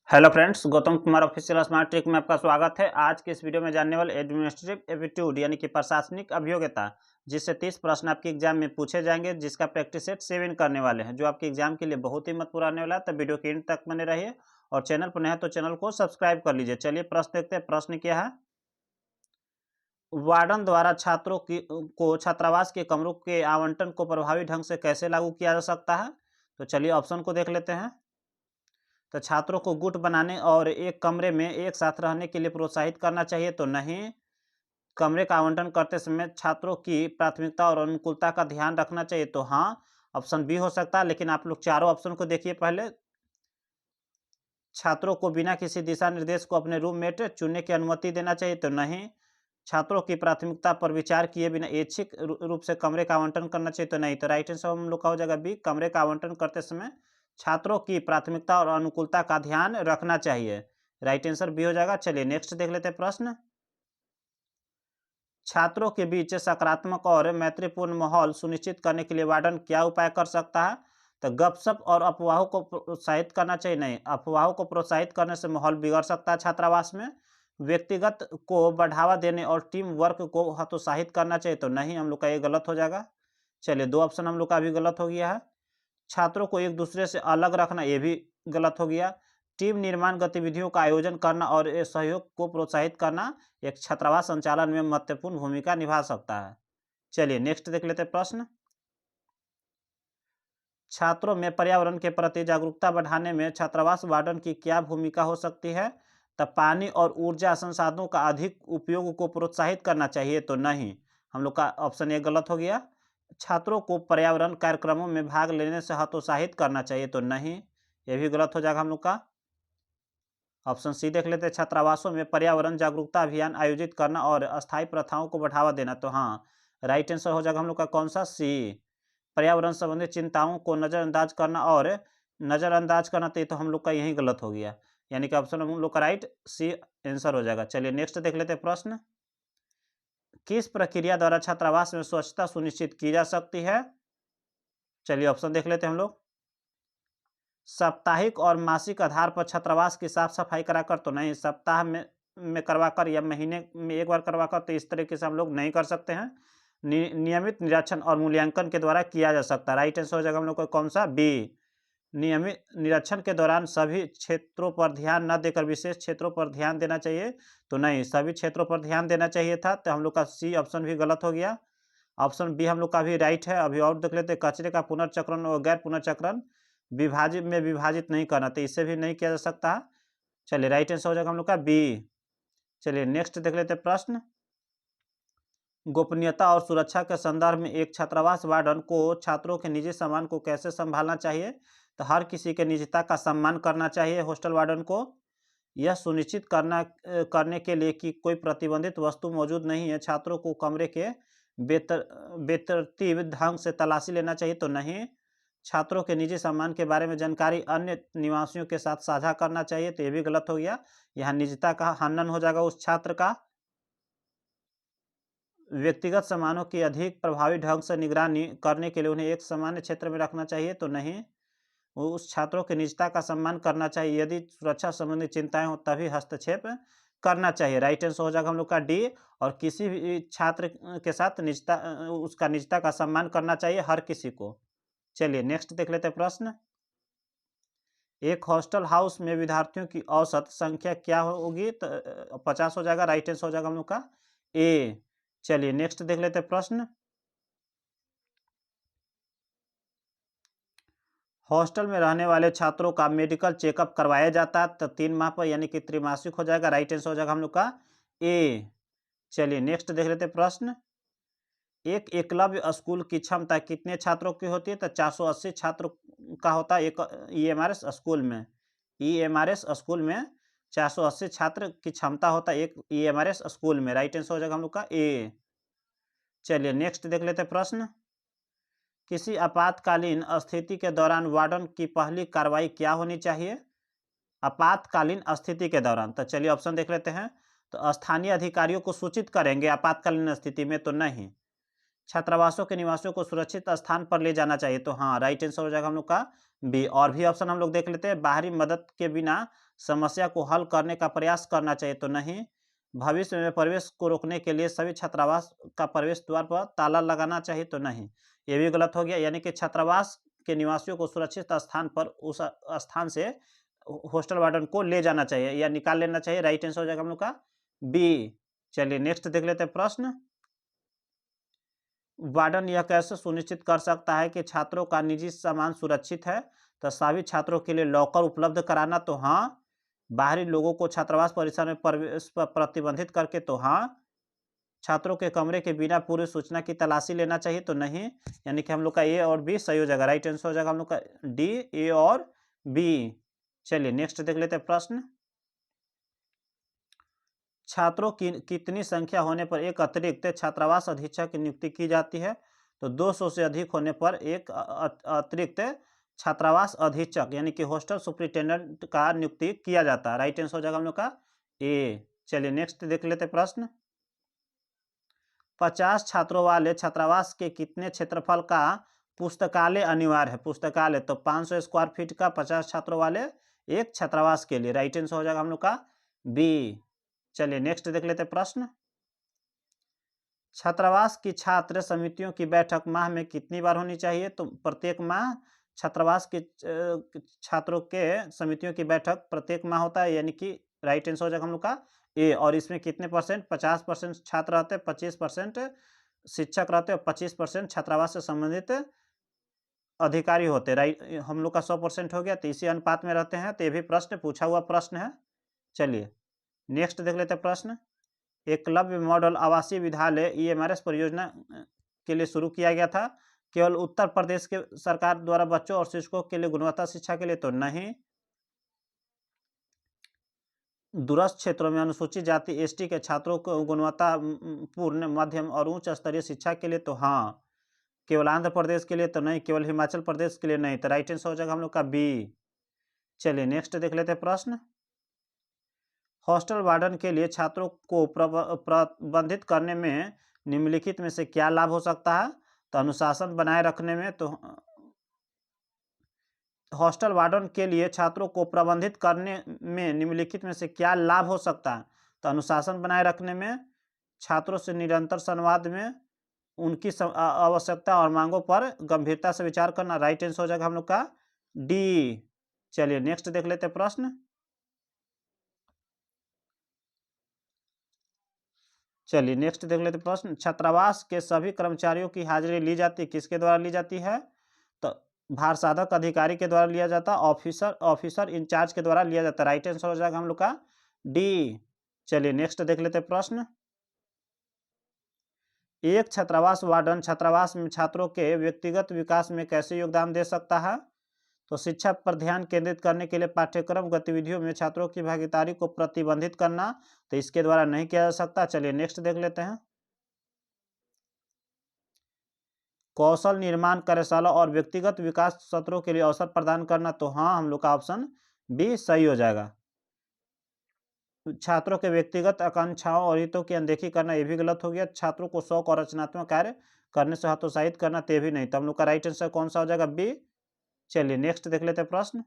Hello friends, Gautam Kumar official smart trick में आपका स्वागत है। आज के इस वीडियो में जानने वाले एडमिनिस्ट्रेटिव एप्टीट्यूड यानी कि प्रशासनिक अभियोग्यता, जिससे 30 प्रश्न आपके एग्जाम में पूछे जाएंगे, जिसका प्रैक्टिस सेट 7 करने वाले हैं, जो आपके एग्जाम के लिए बहुत ही महत्वपूर्ण आने वाला है। तो वीडियो के एंड तक बने रहिए और चैनल पर नया है तो चैनल को सब्सक्राइब कर लीजिए। चलिए प्रश्न देखते हैं। प्रश्न क्या है? वार्डन द्वारा छात्रों की को छात्रावास के कमरों के आवंटन को प्रभावी ढंग से कैसे लागू किया जा सकता है? तो चलिए ऑप्शन को देख लेते हैं। तो छात्रों को गुट बनाने और एक कमरे में एक साथ रहने के लिए प्रोत्साहित करना चाहिए तो नहीं। कमरे का आवंटन करते समय छात्रों की प्राथमिकता और अनुकूलता का ध्यान रखना चाहिए तो हाँ। ऑप्शन बी हो सकता है, लेकिन आप लोग चारों ऑप्शन को देखिए पहले। छात्रों को बिना किसी दिशा निर्देश को अपने रूममेट चुनने की अनुमति देना चाहिए तो नहीं। छात्रों की प्राथमिकता पर विचार किए बिना ऐच्छिक रूप से कमरे का आवंटन करना चाहिए तो नहीं। तो राइट आंसर हम लोग का हो जाएगा बी, कमरे का आवंटन करते समय छात्रों की प्राथमिकता और अनुकूलता का ध्यान रखना चाहिए। राइट आंसर बी हो जाएगा। चलिए नेक्स्ट देख लेते हैं प्रश्न। छात्रों के बीच सकारात्मक और मैत्रीपूर्ण माहौल सुनिश्चित करने के लिए वार्डन क्या उपाय कर सकता है? तो गपशप और अफवाहों को प्रोत्साहित करना चाहिए नहीं। अफवाहों को प्रोत्साहित करने से माहौल बिगड़ सकता है छात्रावास में। व्यक्तिगत को बढ़ावा देने और टीम वर्क को हतोत्साहित करना चाहिए तो नहीं। हम लोग का ये गलत हो जाएगा। चलिए दो ऑप्शन हम लोग का भी गलत हो गया है। छात्रों को एक दूसरे से अलग रखना, ये भी गलत हो गया। टीम निर्माण गतिविधियों का आयोजन करना और सहयोग को प्रोत्साहित करना एक छात्रावास संचालन में महत्वपूर्ण भूमिका निभा सकता है। चलिए नेक्स्ट देख लेते हैं प्रश्न। छात्रों में पर्यावरण के प्रति जागरूकता बढ़ाने में छात्रावास वार्डन की क्या भूमिका हो सकती है? तो पानी और ऊर्जा संसाधनों का अधिक उपयोग को प्रोत्साहित करना चाहिए तो नहीं। हम लोग का ऑप्शन ए गलत हो गया। छात्रों को पर्यावरण कार्यक्रमों में भाग लेने से हतोत्साहित करना चाहिए तो नहीं। ये भी गलत हो जाएगा हम लोग का। ऑप्शन सी देख लेते हैं। छात्रावासों में पर्यावरण जागरूकता अभियान आयोजित करना और अस्थायी प्रथाओं को बढ़ावा देना तो हाँ। राइट आंसर हो जाएगा हम लोग का कौन सा? सी, पर्यावरण संबंधी चिंताओं को नज़रअंदाज करना। तो ये तो हम लोग का यही गलत हो गया, यानी कि ऑप्शन हम लोग का राइट सी आंसर हो जाएगा। चलिए नेक्स्ट देख लेते हैं प्रश्न। किस प्रक्रिया द्वारा छात्रावास में स्वच्छता सुनिश्चित की जा सकती है? चलिए ऑप्शन देख लेते हैं हम लोग। साप्ताहिक और मासिक आधार पर छात्रावास की साफ सफाई कराकर तो नहीं। सप्ताह में करवाकर या महीने में एक बार करवाकर तो इस तरीके से हम लोग नहीं कर सकते हैं। नियमित निरीक्षण और मूल्यांकन के द्वारा किया जा सकता है। राइट आंसर हो जाएगा हम लोग का कौन सा? बी, नियमित निरीक्षण के दौरान सभी क्षेत्रों पर ध्यान न देकर विशेष क्षेत्रों पर ध्यान देना चाहिए तो नहीं। सभी क्षेत्रों पर ध्यान देना चाहिए था, तो हम लोग का सी ऑप्शन भी गलत हो गया। ऑप्शन बी हम लोग का भी राइट है। अभी और देख लेते हैं। कचरे का पुनर्चक्रण और गैर पुनर्चक्रण विभाजित नहीं करना, तो इससे भी नहीं किया जा सकता। चलिए राइट आंसर हो जाएगा हम लोग का बी। चलिए नेक्स्ट देख लेते हैं प्रश्न। गोपनीयता और सुरक्षा के संदर्भ में एक छात्रावास वार्डन को छात्रों के निजी सामान को कैसे संभालना चाहिए? तो हर किसी के निजता का सम्मान करना चाहिए हॉस्टल वार्डन को। यह सुनिश्चित करने के लिए कि कोई प्रतिबंधित वस्तु मौजूद नहीं है, छात्रों को कमरे के बेतरतीब ढंग से तलाशी लेना चाहिए तो नहीं। छात्रों के निजी सामान के बारे में जानकारी अन्य निवासियों के साथ साझा करना चाहिए, तो ये भी गलत हो गया। यहाँ निजता का हनन हो जाएगा उस छात्र का। व्यक्तिगत सामानों की अधिक प्रभावी ढंग से निगरानी करने के लिए उन्हें एक सामान्य क्षेत्र में रखना चाहिए तो नहीं। वो उस छात्रों की निजता का सम्मान करना चाहिए। यदि सुरक्षा संबंधी चिंताएं हो तभी हस्तक्षेप करना चाहिए। राइट आंसर हो जाएगा हम लोग का डी। और किसी भी छात्र के साथ उसका निजता का सम्मान करना चाहिए, हर किसी को। चलिए नेक्स्ट देख लेते हैं प्रश्न। एक हॉस्टल हाउस में विद्यार्थियों की औसत संख्या क्या होगी? तो 50 हो जाएगा। राइट आंसर हो जाएगा हम लोग का ए। चलिए नेक्स्ट देख लेते हैं प्रश्न। हॉस्टल में रहने वाले छात्रों का मेडिकल चेकअप करवाया जाता है तो 3 माह पर, यानी कि त्रैमासिक हो जाएगा। राइट आंसर हो जाएगा हम लोग का ए। चलिए नेक्स्ट देख लेते हैं प्रश्न। एक एकलव्य स्कूल की क्षमता कितने छात्रों की होती है? तो 480 छात्र का होता है एक ईएमआरएस स्कूल में। ईएमआरएस स्कूल में 480 छात्र की क्षमता होता है एक ईएमआरएस स्कूल में। राइट आंसर हो जाएगा हम लोग का ए। चलिए नेक्स्ट देख लेते हैं प्रश्न। किसी आपातकालीन स्थिति के दौरान वार्डन की पहली कार्रवाई क्या होनी चाहिए? आपातकालीन स्थिति के दौरान, तो चलिए ऑप्शन देख लेते हैं। तो स्थानीय अधिकारियों को सूचित करेंगे आपातकालीन स्थिति में तो नहीं। छात्रावासों के निवासियों को सुरक्षित स्थान पर ले जाना चाहिए तो हाँ। राइट आंसर हो जाएगा हम लोग का बी। और भी ऑप्शन हम लोग देख लेते हैं। बाहरी मदद के बिना समस्या को हल करने का प्रयास करना चाहिए तो नहीं, भविष्य में प्रवेश को रोकने के लिए सभी छात्रावास का प्रवेश द्वार पर ताला लगाना चाहिए तो नहीं, ये भी गलत हो गया। यानी कि छात्रावास के निवासियों को सुरक्षित स्थान पर उस स्थान से हॉस्टल वार्डन को ले जाना चाहिए या निकाल लेना चाहिए। राइट आंसर हो जाएगा हम लोग का बी। चलिए नेक्स्ट देख लेते हैं प्रश्न। वार्डन यह कैसे सुनिश्चित कर सकता है कि छात्रों का निजी सामान सुरक्षित है? तो सभी छात्रों के लिए लॉकर उपलब्ध कराना तो हाँ, बाहरी लोगों को छात्रावास परिसर में प्रवेश पर प्रतिबंधित करके तो हाँ, छात्रों के कमरे के बिना पूरी सूचना की तलाशी लेना चाहिए तो नहीं। यानी कि हम लोग का ए और बी सही हो जाएगा। राइट आंसर हो जाएगा हम लोग का डी, ए और बी। चलिए नेक्स्ट देख लेते हैं प्रश्न। छात्रों की कितनी संख्या होने पर एक अतिरिक्त छात्रावास अधीक्षक की नियुक्ति की जाती है? तो 200 से अधिक होने पर एक अतिरिक्त छात्रावास अधीक्षक यानी कि हॉस्टल सुपरिटेंडेंट का नियुक्ति किया जाता है। राइट आंसर हो जाएगा हम लोग का ए। चलिए नेक्स्ट देख लेते प्रश्न। 50 छात्रों वाले छात्रावास के कितने क्षेत्रफल का पुस्तकालय अनिवार्य है? पुस्तकालय तो 500 स्क्वायर फीट का 50 छात्रों वाले एक छात्रावास के लिए। राइट आंसर हो जाएगा हम लोग का बी। चलिए नेक्स्ट देख लेते प्रश्न। छात्रावास की छात्र समितियों की बैठक माह में कितनी बार होनी चाहिए? तो प्रत्येक माह छात्रावास के छात्रों के समितियों की बैठक प्रत्येक माह होता है, यानी कि राइट आंसर हो जाएगा हम लोग का ए। और इसमें कितने परसेंट? 50% छात्र रहते हैं, 25% शिक्षक रहते हैं और 25% छात्रावास से संबंधित अधिकारी होते हैं। राइट, हम लोग का 100% हो गया, तो इसी अनुपात में रहते हैं। तो ये भी प्रश्न पूछा हुआ प्रश्न है। चलिए नेक्स्ट देख लेते हैं प्रश्न। एकलव्य मॉडल आवासीय विद्यालय ईएमआरएस परियोजना के लिए शुरू किया गया था। केवल उत्तर प्रदेश के सरकार द्वारा बच्चों और शिक्षकों के लिए गुणवत्ता शिक्षा के लिए तो नहीं, दूरस्थ क्षेत्रों में अनुसूचित जाति एसटी के छात्रों को गुणवत्ता पूर्ण मध्यम और उच्च स्तरीय शिक्षा के लिए तो हाँ, केवल आंध्र प्रदेश के लिए तो नहीं, केवल हिमाचल प्रदेश के लिए नहीं। तो राइट आंसर हो जाएगा हम लोग का बी। चलिए नेक्स्ट देख लेते हैं प्रश्न। हॉस्टल वार्डन के लिए छात्रों को प्रबंधित करने में निम्नलिखित में से क्या लाभ हो सकता है? तो अनुशासन बनाए रखने में तो हॉस्टल वार्डन के लिए छात्रों को प्रबंधित करने में निम्नलिखित में से क्या लाभ हो सकता है? तो अनुशासन बनाए रखने में, छात्रों से निरंतर संवाद में, उनकी आवश्यकता और मांगों पर गंभीरता से विचार करना। राइट आंसर हो जाएगा हम लोग का डी। चलिए नेक्स्ट देख लेते हैं प्रश्न। चलिए नेक्स्ट देख लेते प्रश्न। छात्रावास के सभी कर्मचारियों की हाजिरी ली जाती है, किसके द्वारा ली जाती है? तो भार साधक अधिकारी के द्वारा लिया जाता है, ऑफिसर इंचार्ज के द्वारा लिया जाता है। राइट आंसर हो जाएगा हम लोग का डी। चलिए नेक्स्ट देख लेते प्रश्न। एक छात्रावास वार्डन छात्रावास में छात्रों के व्यक्तिगत विकास में कैसे योगदान दे सकता है? तो शिक्षा पर ध्यान केंद्रित करने के लिए पाठ्यक्रम गतिविधियों में छात्रों की भागीदारी को प्रतिबंधित करना, तो इसके द्वारा नहीं किया जा सकता। चलिए नेक्स्ट देख लेते हैं। कौशल निर्माण कार्यशाला और व्यक्तिगत विकास सत्रों के लिए अवसर प्रदान करना, तो हाँ, हम लोग का ऑप्शन बी सही हो जाएगा। छात्रों के व्यक्तिगत आकांक्षाओं और हितों की अनदेखी करना, ये भी गलत हो गया। छात्रों को शौक और रचनात्मक कार्य करने से हतोत्साहित करना, तो ये भी नहीं। तो हम लोग का राइट आंसर कौन सा हो जाएगा? बी। चलिए नेक्स्ट देख लेते हैं प्रश्न।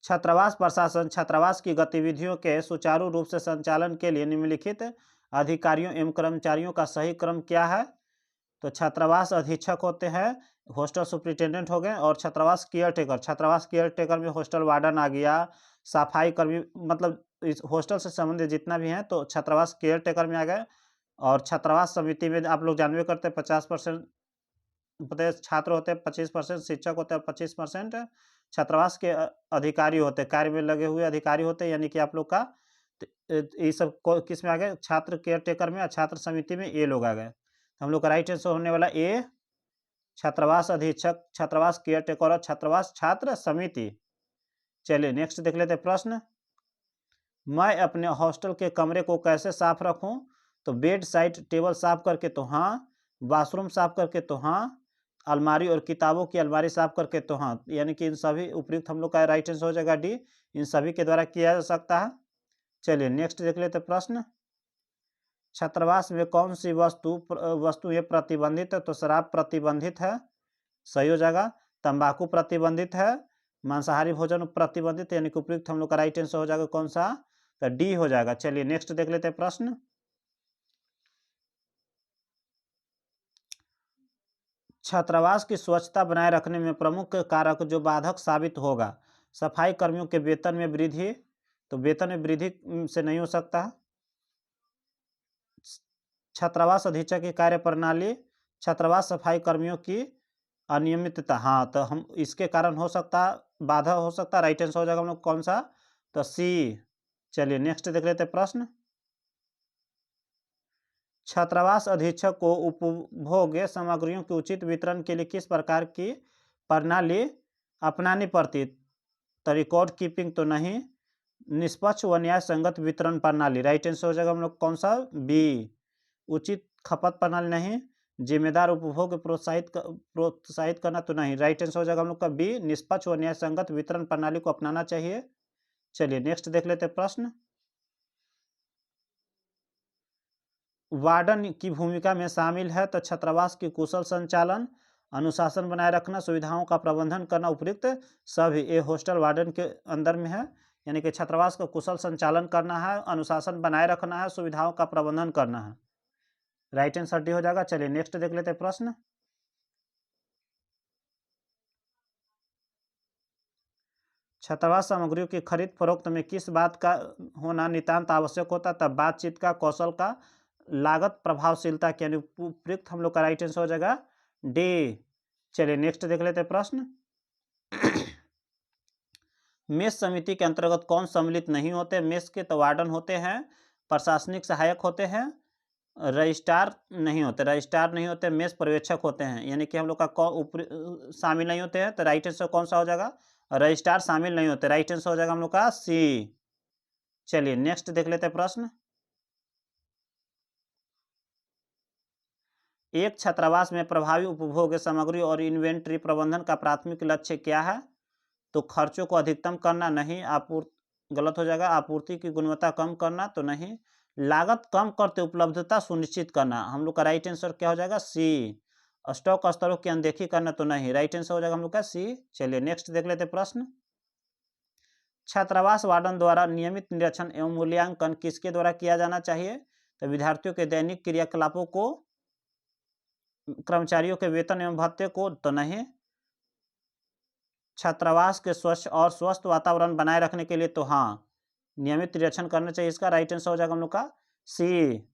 छात्रावास प्रशासन छात्रावास की गतिविधियों के सुचारू रूप से संचालन के लिए निम्नलिखित अधिकारियों एवं कर्मचारियों का सही क्रम क्या है? तो छात्रावास अधीक्षक होते हैं, हॉस्टल सुपरिटेंडेंट हो गए, और छात्रावास केयर टेकर। छात्रावास केयर टेकर में हॉस्टल वार्डन आ गया, सफाई कर्मी, मतलब इस हॉस्टल से संबंधित जितना भी हैं तो छात्रावास केयर टेकर में आ गए। और छात्रावास समिति में आप लोग जानबे करते हैं 50% छात्र होते हैं, 25% शिक्षक होते हैं, 25% छात्रावास के अधिकारी होते हैं, कार्य में लगे हुए अधिकारी होते हैं। यानी कि आप लोग का ये सब किस में आ गए? छात्र केयर टेकर में और छात्र समिति में ये लोग आ गए। हम लोग का राइट आंसर होने वाला ए, छात्रावास अधीक्षक, छात्रावास केयर टेकर और छात्रावास छात्र समिति। चलिए नेक्स्ट देख लेते हैं प्रश्न। मैं अपने हॉस्टल के कमरे को कैसे साफ रखूं? तो बेड साइड टेबल साफ करके तो हाँ, बाथरूम साफ करके तो हाँ, अलमारी और किताबों की अलमारी साफ करके तो हाँ। यानी कि इन सभी उपयुक्त हम लोग का राइट आंसर हो जाएगा डी, इन सभी के द्वारा किया जा सकता है। चलिए नेक्स्ट देख लेते हैं प्रश्न। छात्रावास में कौन सी वस्तु ये प्रतिबंधित है? तो शराब प्रतिबंधित है, सही हो जाएगा। तंबाकू प्रतिबंधित है, मांसाहारी भोजन प्रतिबंधित, यानी कि उपयुक्त हम लोग का राइट आंसर हो जाएगा कौन सा, तो डी हो जाएगा। चलिए नेक्स्ट देख लेते हैं प्रश्न। छात्रावास की स्वच्छता बनाए रखने में प्रमुख कारक जो बाधक साबित होगा, सफाई कर्मियों के वेतन में वृद्धि, तो वेतन में वृद्धि से नहीं हो सकता। छात्रावास अधीक्षक की कार्य प्रणाली, छात्रावास सफाई कर्मियों की अनियमितता, हाँ तो हम इसके कारण हो सकता, बाधा हो सकता, राइट आंसर हो जाएगा हम लोग कौन सा, तो सी। चलिए नेक्स्ट देख लेते हैं प्रश्न। छात्रावास अधीक्षक को उपभोग्य सामग्रियों के उचित वितरण के लिए किस प्रकार की प्रणाली अपनानी पड़ती, तो रिकॉर्ड कीपिंग तो नहीं, निष्पक्ष व न्याय संगत वितरण प्रणाली, राइट आंसर हो जाएगा हम लोग कौन सा, बी। उचित खपत प्रणाली नहीं, जिम्मेदार उपभोग प्रोत्साहित करना तो नहीं, राइट आंसर हो जाएगा हम लोग का बी, निष्पक्ष व न्याय संगत वितरण प्रणाली को अपनाना चाहिए। चलिए नेक्स्ट देख लेते हैं प्रश्न। वार्डन की भूमिका में शामिल है तो छात्रावास की कुशल संचालन, अनुशासन बनाए रखना, सुविधाओं का प्रबंधन करना, उपयुक्त सभी, ये हॉस्टल वार्डन के अंदर में है, यानी कि छात्रावास का कुशल संचालन करना है, अनुशासन बनाए रखना है, सुविधाओं का प्रबंधन करना है, राइट आंसर डी हो जाएगा। चलिए नेक्स्ट देख लेते हैं प्रश्न। छात्रावास सामग्रियों की खरीद फरोख्त में किस बात का होना नितांत आवश्यक होता है, तब बातचीत का, कौशल का, लागत प्रभावशीलता के, यानी उपयुक्त हम लोग का राइट आंसर हो जाएगा डी। चलिए नेक्स्ट देख लेते हैं प्रश्न। मेस समिति के अंतर्गत कौन सम्मिलित नहीं होते, मेस के तो वार्डन होते हैं, प्रशासनिक सहायक होते हैं, रजिस्ट्रार नहीं होते, रजिस्ट्रार नहीं होते, मेस पर्यवेक्षक होते हैं, यानी कि हम लोग का शामिल नहीं होते हैं, तो राइट आंसर कौन सा हो जाएगा, रजिस्ट्रार शामिल नहीं होते, राइट आंसर हो जाएगा हम लोग का सी। चलिए नेक्स्ट देख लेते हैं प्रश्न। एक छात्रावास में प्रभावी उपभोग्य सामग्री और इन्वेंट्री प्रबंधन का प्राथमिक लक्ष्य क्या है, तो खर्चों को अधिकतम करना नहीं, गलत हो जाएगा, आपूर्ति की गुणवत्ता कम करना तो नहीं, लागत कम करते उपलब्धता सुनिश्चित करना, हम लोग का राइट आंसर क्या हो जाएगा, सी। स्टॉक स्तरों की अनदेखी करना तो नहीं, राइट आंसर हो जाएगा हम लोग का सी। चलिए नेक्स्ट देख लेते प्रश्न। छात्रावास वार्डन द्वारा नियमित निरीक्षण एवं मूल्यांकन किसके द्वारा किया जाना चाहिए, तो विद्यार्थियों के दैनिक क्रियाकलापों को, कर्मचारियों के वेतन एवं भत्ते को तो नहीं, छात्रावास के स्वच्छ और स्वस्थ वातावरण बनाए रखने के लिए तो हाँ, नियमित निरीक्षण करना चाहिए, इसका राइट आंसर हो जाएगा हम लोग का सी।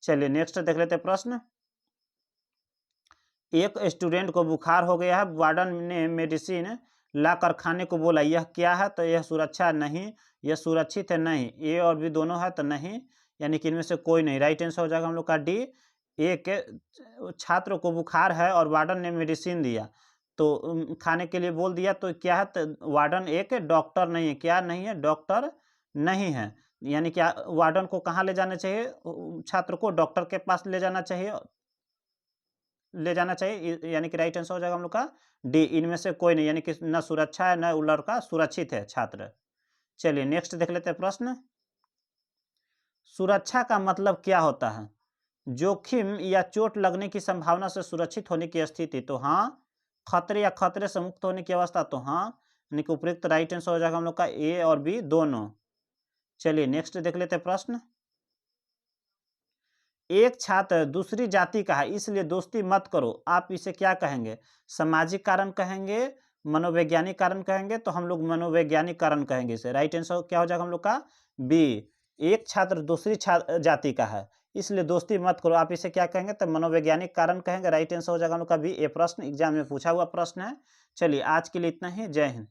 चलिए नेक्स्ट देख लेते हैं प्रश्न। एक स्टूडेंट को बुखार हो गया है, वार्डन ने मेडिसिन लाकर खाने को बोला, यह क्या है, तो यह सुरक्षा नहीं, यह सुरक्षित है नहीं, ए और बी दोनों है तो नहीं, यानी कि इनमें से कोई नहीं, राइट आंसर हो जाएगा हम लोग का डी। एक छात्र को बुखार है और वार्डन ने मेडिसिन दिया, तो खाने के लिए बोल दिया, तो क्या है, तो वार्डन एक डॉक्टर नहीं है, क्या नहीं है, डॉक्टर नहीं है, यानी क्या वार्डन को कहाँ ले जाना चाहिए, छात्र को डॉक्टर के पास ले जाना चाहिए, यानी कि राइट आंसर हो जाएगा हम लोग का डी, इनमें से कोई नहीं, यानी कि न सुरक्षा है न वो लड़का सुरक्षित है छात्र। चलिए नेक्स्ट देख लेते हैं प्रश्न। सुरक्षा का मतलब क्या होता है, जोखिम या चोट लगने की संभावना से सुरक्षित होने की स्थिति तो हाँ, खतरे या खतरे से मुक्त होने की अवस्था तो हाँ, यानी कि उपयुक्त राइट आंसर हो जाएगा हम लोग का ए और बी दोनों। चलिए नेक्स्ट देख लेते हैं प्रश्न। एक छात्र दूसरी जाति का है इसलिए दोस्ती मत करो, आप इसे क्या कहेंगे, सामाजिक कारण कहेंगे, मनोवैज्ञानिक कारण कहेंगे, तो हम लोग मनोवैज्ञानिक कारण कहेंगे इसे, राइट आंसर क्या हो जाएगा हम लोग का बी। एक छात्र दूसरी जाति का है इसलिए दोस्ती मत करो, आप इसे क्या कहेंगे, तो मनोवैज्ञानिक कारण कहेंगे, राइट आंसर हो जाएगा हम लोग का बी। ये प्रश्न एग्जाम में पूछा हुआ प्रश्न है। चलिए आज के लिए इतना ही, जय हिंद।